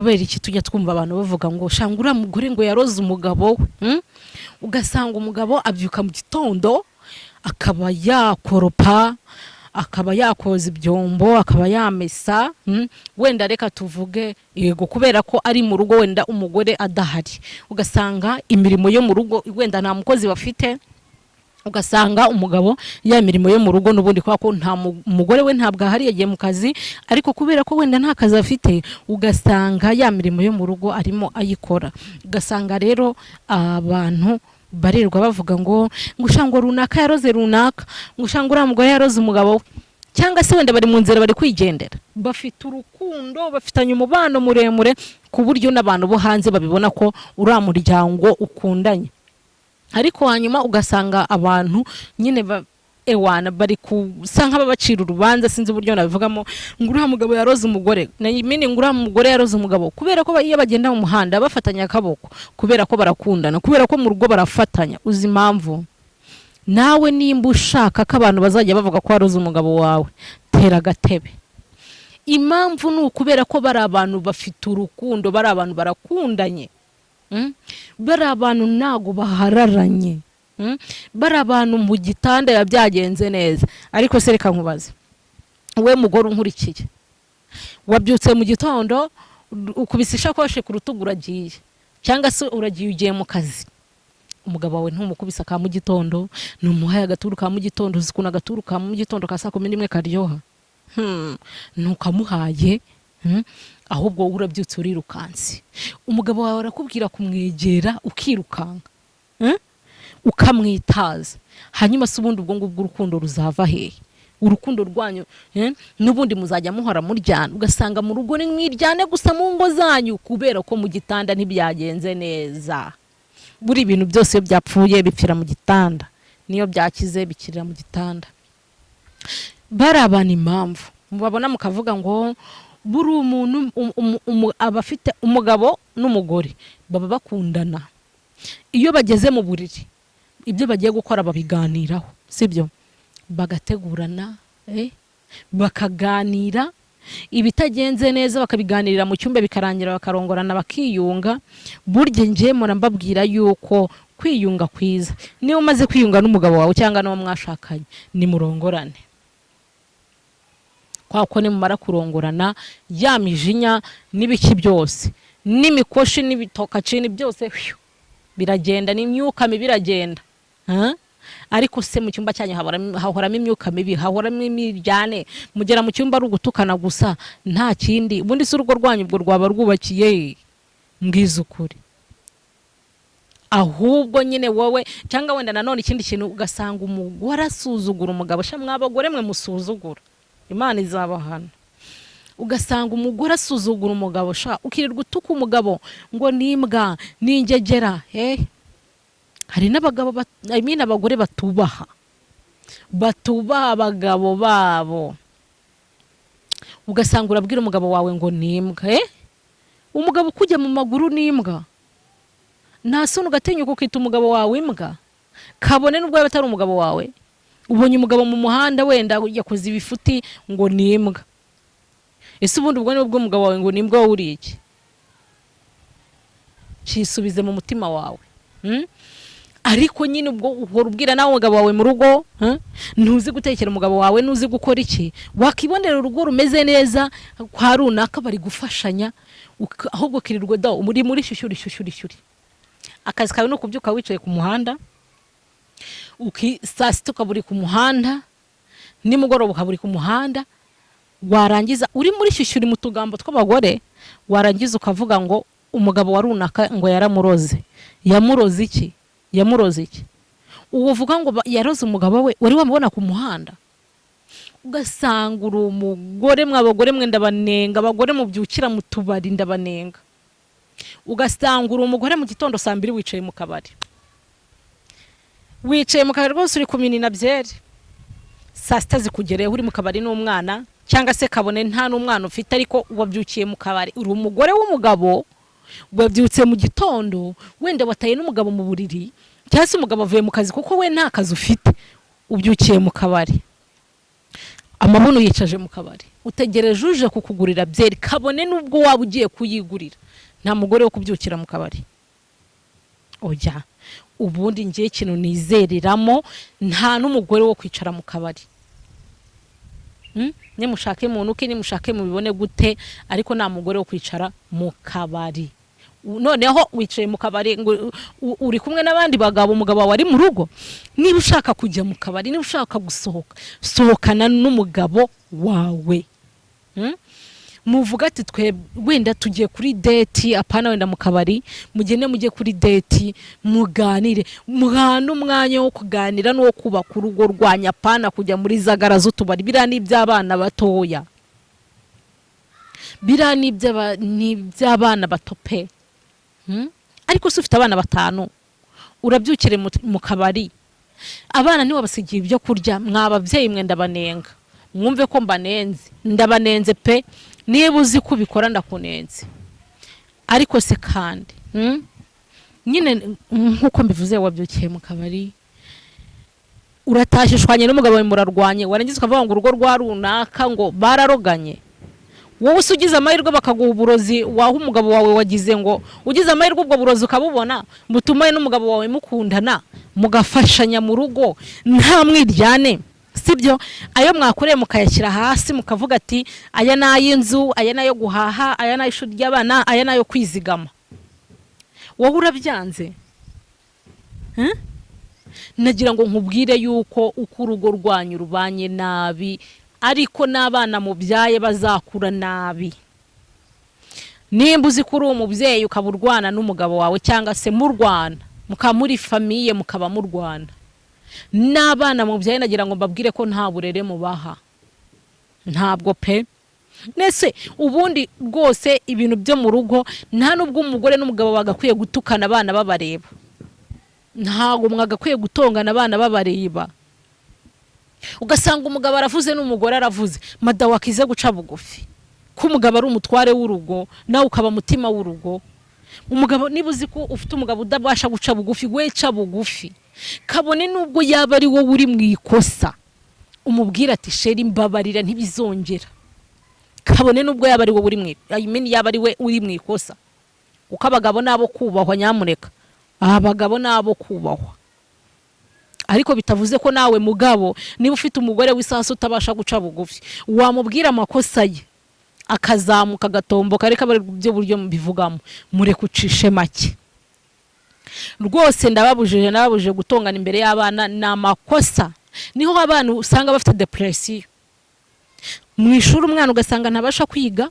kubera iki tujya twumva abantu bavuga ngo shangura mugore ngo yaroze umugabo we, ugasanga umugabo abyuka mu gitondo akaba yakoropa, akaba yakoza ibyombo, akaba yamesa, wenda reka tuvuge yego kubera ko ari mu rugo wenda umugore adahari, ugasanga imirimo yo mu rugo wenda nta mukozi bafite, ugasanga umugabo ya mirimo yo mu rugo n'ubundi kwa ko nta umugore we ntabwo ahari yagiye mu kazi, ariko kubera ko wenda nta kazi afite ugasanga ya mirimo yo mu rugo arimo ayikora. Ugasanga rero abantu barirwa bavuga ngo ngushango runaka yaroze runaka, ngushango uriya mugore yaroze umugabo we, cyangwa se wenda bari mu nzira bari kwigendera, bafite urukundo, bafitanye umubano muremure ku buryo n'abantu bo hanze babibona ko uriya muryango ukundanye. Ariko hanyuma ugasanga abantu nyine ewana bari kusa nk'ababacira urubanza, sinzi uburyo nabivugamo, nguriya mugabo yaroze umugore mini nguriya mugore yaroze umugabo, kubera ko iyo bagenda mu muhanda bafatanya akaboko, kubera ko barakundana, kubera ko mu rugo barafatanya. Uzi impamvu? Nawe nimba ushaka ko abantu bazajya bavuga ko waroze umugabo wawe, tera agatebe. Impamvu ni ukubera ko bari abantu bafite urukundo, bari abantu barakundanye, bari abantu ntago bahararanye, bari abantu mu gitanda byagenze neza. Ariko se reka nkubaze, we mugore unkurikiye, wabyutse mu gitondo ukubise ishakoshi ku rutugu uragiye, cyangwa se uragiye ugiye mu kazi, umugabo wawe ntumukubisa ka mu gitondo, numuhaye agaturu ka mu gitondo, uzi ukuntu agaturu ka mu gitondo ka 11 karyoha, ntukamuhaye, ahubwo urabyutse urirukansi. Umugabo wawe arakubwira kumwegera ukirukanka, ukamwitaza, hanyuma se ubundi ubwo ngubwo urukundo ruzava hehe? Urukundo rwanyu n'ubundi muzajya muhora muryana, ugasanga mu rugo ni mwiryane gusa mu ngo zanyu, kubera ko mu gitanda ntibyagenze neza. Buri ibintu byose byapfuye bipfira mu gitanda, niyo byakize bikirira mu gitanda. Barabana impamvu mubabona mukavuga ngo buri umuntu abafite umugabo n'umugore baba bakundana, iyo bageze mu buriri ibyo bagiye gukora babiganiraho, sibyo? Bagategurana, bakaganira, ibitagenze neza bakabiganirira mu cyumba, bikarangira bakarongorana bakiyunga. Burya nje mura mbabwira yuko kwiyunga kwiza, niyo umaze kwiyunga n'umugabo wawe cyangwa n'uwo mwashakanye, ni murongorane. Kwako nimumara kurongorana, ya mijinya n'ibiki byose, n'imikoshi n'ibitokacini byose biragenda, n'imyuka mibi biragenda. Ariko se mu cyumba cyanyu hahoramo imyuka mibi, hahoramo imiryane, mugera mu cyumba ari ugutukana gusa nta kindi. Ubundi se urugo rwanyu ubwo rwaba rwubakiye? Mbwiza ukuri. Ahubwo nyine wowe cyangwa wenda nanone ikindi kintu, ugasanga umugore asuzugura umugabo. Sha mwabagore mwe musuzugura, Imana izabahana. Ugasanga umugore asuzugura umugabo, sha ukirirwa utuka umugabo ngo nimbwa n'ingegera. Hari n'abagabo abagore batubaha abagabo babo, ugasanga urabwira umugabo wawe ngo nimbwa. Umugabo kujya mu maguru nimbwa, nta soni ugatinyuka ukita umugabo wawe imbwa, kabone n'ubwo yaba atari umugabo wawe. Ubonye umugabo mu muhanda wenda yakoze ibifuti ngo nimbwa, ese ubundi ubwo nibwo umugabo wawe ngo nimbwa wowe uri iki? Cyisubize mu mutima wawe. Ariko nyine ubwo uhora ubwira nawe umugabo wawe mu rugo, ntuzi gutekera umugabo wawe, ntuzi gukora iki, wakibonera urugo rumeze neza kwa runaka bari gufashanya, ahubwo kirirwa da muri shyushyuri. Akazi kawe no kubyuka wicaye ku muhanda, saa sita ukaburi ku muhanda, nimugoroba ukaburi ku muhanda, warangiza uri muri shyushyuri mu tugambo tw'abagore, warangiza ukavuga ngo umugabo wa runaka ngo yaramuroze. Yamuroze iki? Uwo uvuga ngo yaroze umugabo we wari wamubona ku muhanda? Ugasanga uri umugore, mwabagore mwe ndabanenga, abagore mubyukira mu tubari ndabanenga. Ugasanga uri umugore mu gitondo saa 2 wicaye mu kabari, rwose uri kuminina byeri, saa sita zikugereye uri mu kabari n'umwana, cyangwa se kabone nta n'umwana ufite, ariko wabyukiye mu kabari. Uri umugore w'umugabo wabyutse mu gitondo, wenda wataye n'umugabo mu buriri, cyangwa se umugabo avuye mu kazi kuko we nta kazi ufite, ubyukiye mu kabari. amabuno yicaje mu kabari, utegereje uje kukugurira byeri, kabone nubwo waba ugiye kuyigurira, nta mugore wo kubyukira mu kabari. Oya, ubundi ngiye ikintu nizereramo, nta n'umugore wo kwicara mu kabari. Nimushake muntu ki, nimushake mubibone gute, ariko nta mugore wo kwicara mu kabari. Noneho wicaye mu kabari ngo uri kumwe n'abandi bagabo, umugabo wawe ari mu rugo. Niba ushaka kujya mu kabari, niba ushaka gusohoka, sohokana n'umugabo wawe. Muvuga ati twe wenda tugiye kuri date, apana wenda mu kabari, mugende mujye kuri date, muganire, muhana umwanya wo kuganira no kubaka urugo rwanya, apana kujya muri zagara z'utubari. Bira ni iby'abana batoya, bira ni iby'abana batope. Ariko se ufite abana 5 urabyukire mu kabari, abana ni wabasigiye ibyo kurya, mwabavyeyi mwe ndabanenga, mwumve ko mbanenze, ndabanenze pe, niba uzi kubikora ndakunenze. Ariko se kandi nyine nkuko mbivuze, wabyukiye mu kabari, uratashishwanye n'umugabo wawe, murarwanye, warangiza ukavuga ngo urugo rwa runaka ngo bararoganye. Wowe usugize amahirwe bakaguha uburozi, waho umugabo wawe wagize ngo ugize amahirwe ubwo burozi ukabubona, mutumaye n'umugabo wawe mukundana, mugafashanya mu rugo, nta mwiryane, sibyo? Ayo mwakoreye mukayashyira hasi, mukavuga ati aya n'ay'inzu, aya n'ayo guhaha, aya n'ay'ishuri ry'abana, aya n'ayo kwizigama. Wowe urabyanze? Nagira ngo nkubwire yuko uko urugo rwanyu rubanye nabi, ariko n'abana mubyaye bazakura nabi. Nimba uzi kuri umubyeyi ukaburwana n'umugabo wawe, cyangwa se murwana, mukamuri famiye mukaba murwana, n'abana mubyaye nagira ngo mbabwire ko nta burere mubaha. Ntabwo pe. Nese ubundi rwose ibintu byo mu rugo, nta nubwo umugore n'umugabo bagakwiye gutukana abana babareba. Ntago mwagakwiye gutongana abana babareba. Ugasanga umugabo aravuze n'umugore aravuze, mada wakize guca bugufi. Ko umugabo ari umutware w'urugo, nawe ukaba mutima w'urugo. Umugabo niba uzi ko ufite umugabo udabasha guca bugufi, we ca bugufi. Kabone nubwo yaba ari wowe uri mu ikosa, umubwira ati sheri mbabarira ntibizongera. Kabone nubwo yaba ari wowe yaba ari we uri mu ikosa. Uko abagabo nabo kubahwa, nyamuneka, abagabo nabo kubahwa. Ariko bitavuze ko nawe mugabo niba ufite umugore w'isasa utabasha guca bugufi, wamubwira amakosa ye akazamuka gatomboka, ariko byo buryo mbivugamo, mure kucishe make. Rwose nababujije gutongana imbere y'abana, na makosa. Niho abantu usanga bafite depression. Mu ishuri umwana ugasanga ntabasha kwiga,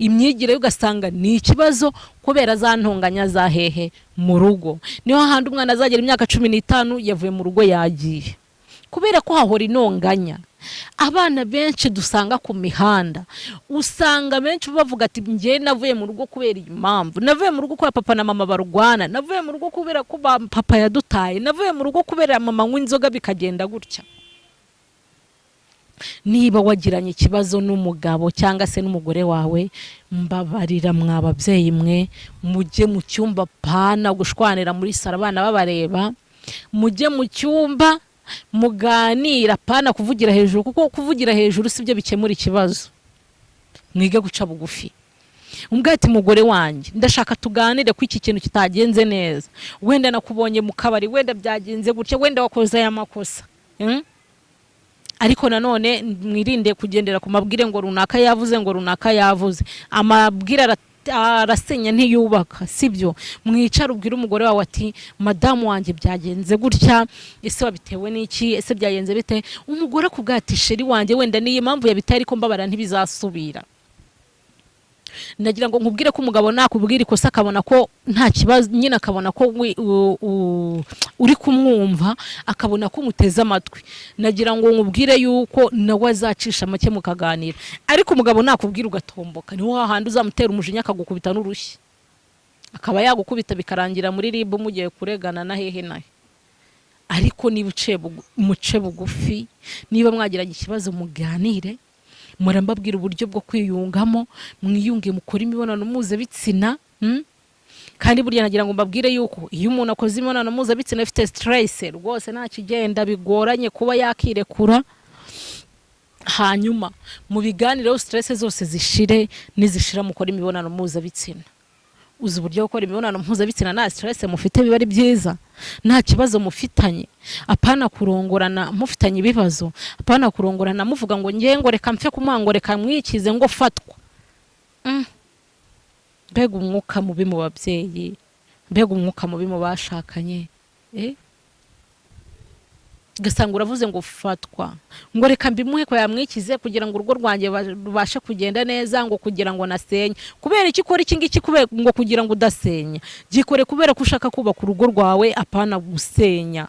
imyigire ugasanga ni ikibazo kubera za ntonganya za hehe mu rugo. Niho handi umwana azagera imyaka 15 yavuye mu rugo yagiye, kubera ko hahora inonganya. Abana benshi dusanga ku mihanda, usanga benshi bavuga ati ngiye navuye mu rugo kubera impamvu, navuye mu rugo kwa papa na mama barwana, navuye mu rugo kubera ko papa yadutaye, navuye mu rugo kubera mama nk'inzoga, bikagenda gutya. Niba wagiranye ikibazo n'umugabo cyangwa se n'umugore wawe, mbabarira mwababyeyi mwe, mujye mu cyumba, pana gushwanira muri sala abana babareba. Mujye mu cyumba muganira, pana kuvugira hejuru, kuko kuvugira hejuru sibyo bikemura ikibazo. Mwige guca bugufi. Umbwati mugore wanjye, ndashaka tuganire ku iki kintu kitagenze neza, wenda nakubonye mu kabari, wenda byagenze gutya, wenda wakoze aya makosa. Ariko nanone mwirinde kugendera ku mabwire ngo runaka yavuze, ngo runaka yavuze. Amabwire arasenya ntiyubaka, sibyo? Mwicara ubwira umugore wawe ati madamu wanjye byagenze gutya, ese wabitewe n'iki, ese byagenze bite? Umugore kubwati sheri wanjye wenda niyi mpamvu yabitari, ko mbabara ntibizasubira. Nagira ngo nkubwire ko umugabo nakubwira ikosa akabona ko nta kibazo, nyine akabona ko uri kumwumva, akabona ko umuteze amatwi, nagira ngo nkubwire yuko nawe azacisha make mukaganira. Ariko umugabo nakubwira ugatomboka, niho hahandi uzamutera umujinya akagukubita n'urushyi, akaba yagukubita bikarangira muri RIB mugiye kuregana na hehe nahe. Ariko niba muce bugufi, niba mwagiranye ikibazo muganire, murambabwira uburyo bwo kwiyungamo, mwiyunge mukora imibonano mpuzabitsina. Kandi burya nagira ngo mbabwire yuko iyo umuntu akoze imibonano mpuzabitsina afite stress, rwose nta kigenda, bigoranye kuba yakirekura. hanyuma mu biganiro stress zose zishire, nizishira mukora imibonano mpuzabitsina. Uzi uburyo gukora imibonano mpuzabitsina nta stress mufite biba ari byiza, nta kibazo mufitanye, apana kurongorana mufitanye ibibazo, apana kurongorana muvuga ngo ngengo reka mfe kumwango reka mwikize ngo fatwa. Mbega umwuka mubi mu babyeyi, mbega umwuka mubi mu bashakanye. Gasanga uravuze ngo fatwa ngo reka mbimuhe ko yamwikize kugira ngo urugo rwanjye rubashe kugenda neza, ngo kugira ngo nasenye. Kubera iki kora iki ngiki? Kubera ngo kugira ngo udasenya, gikore kubera ko ushaka kubaka urugo rwawe, apana gusenya.